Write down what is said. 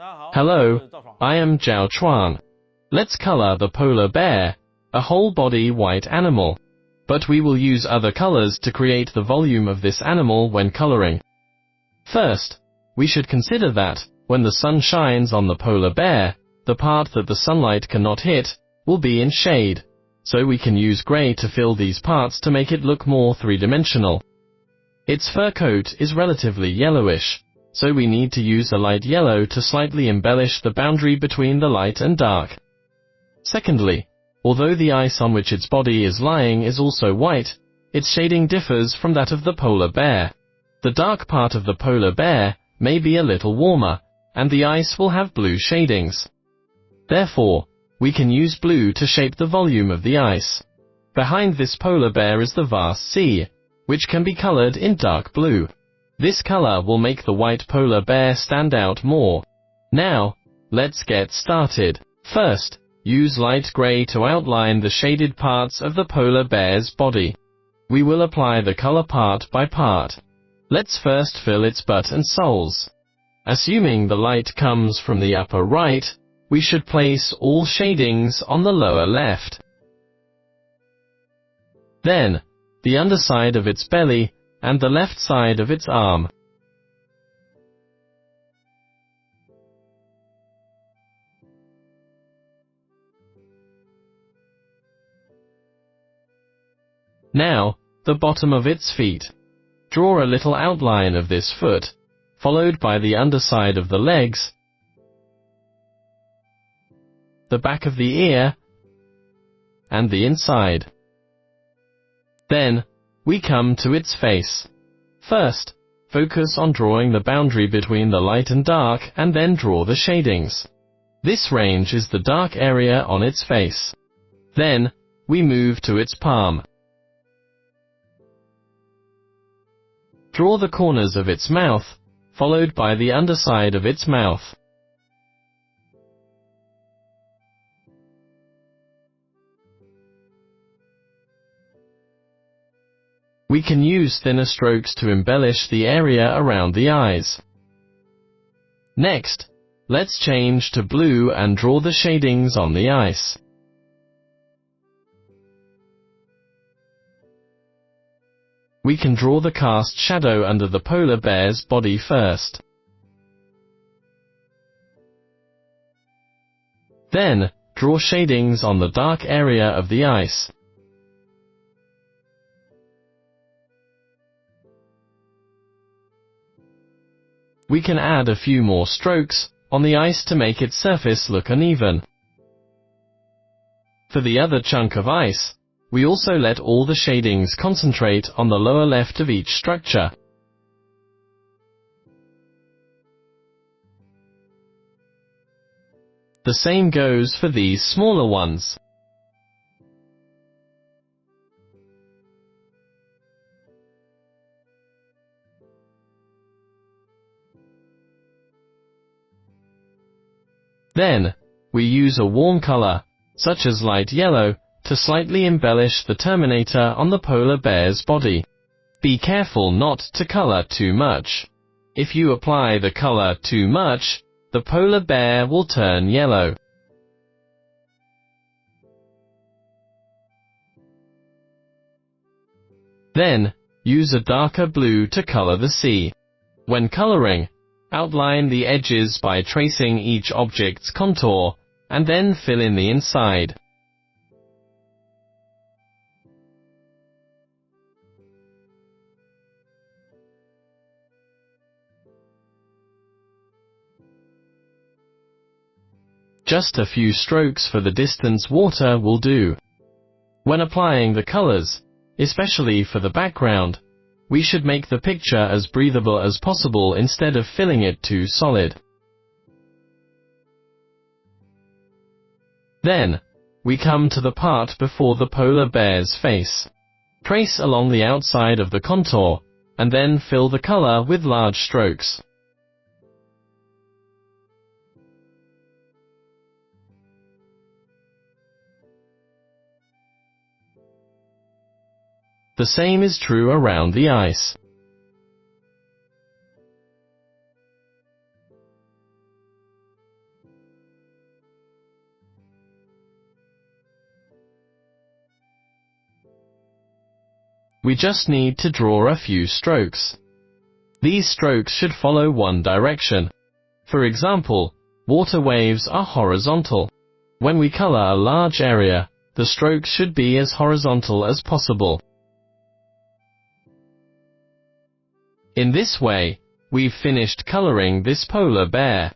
Hello, I am ZHAO Chuang. Let's color the polar bear, a whole-body white animal. But we will use other colors to create the volume of this animal when coloring. First, we should consider that, when the sun shines on the polar bear, the part that the sunlight cannot hit will be in shade, so we can use gray to fill these parts to make it look more three-dimensional. Its fur coat is relatively yellowish, so we need to use a light yellow to slightly embellish the boundary between the light and dark. Secondly, although the ice on which its body is lying is also white, its shading differs from that of the polar bear. The dark part of the polar bear may be a little warmer, and the ice will have blue shadings. Therefore, we can use blue to shape the volume of the ice. Behind this polar bear is the vast sea, which can be colored in dark blue. This color will make the white polar bear stand out more. Now, let's get started. First, use light gray to outline the shaded parts of the polar bear's body. We will apply the color part by part. Let's first fill its butt and soles. Assuming the light comes from the upper right, we should place all shadings on the lower left. Then, the underside of its belly, and the left side of its arm. Now, the bottom of its feet. Draw a little outline of this foot, followed by the underside of the legs, the back of the ear, and the inside. Then, we come to its face. First, focus on drawing the boundary between the light and dark, and then draw the shadings. This range is the dark area on its face. Then, we move to its palm. Draw the corners of its mouth, followed by the underside of its mouth. We can use thinner strokes to embellish the area around the eyes. Next, let's change to blue and draw the shadings on the ice. We can draw the cast shadow under the polar bear's body first. Then, draw shadings on the dark area of the ice. We can add a few more strokes on the ice to make its surface look uneven. For the other chunk of ice, we also let all the shadings concentrate on the lower left of each structure. The same goes for these smaller ones. Then, we use a warm color, such as light yellow, to slightly embellish the terminator on the polar bear's body. Be careful not to color too much. If you apply the color too much, the polar bear will turn yellow. Then, use a darker blue to color the sea. When coloring, outline the edges by tracing each object's contour, and then fill in the inside. Just a few strokes for the distance water will do. When applying the colors, especially for the background, we should make the picture as breathable as possible instead of filling it too solid. Then, we come to the part before the polar bear's face. Trace along the outside of the contour, and then fill the color with large strokes. The same is true around the ice. We just need to draw a few strokes. These strokes should follow one direction. For example, water waves are horizontal. When we color a large area, the strokes should be as horizontal as possible. In this way, we've finished coloring this polar bear.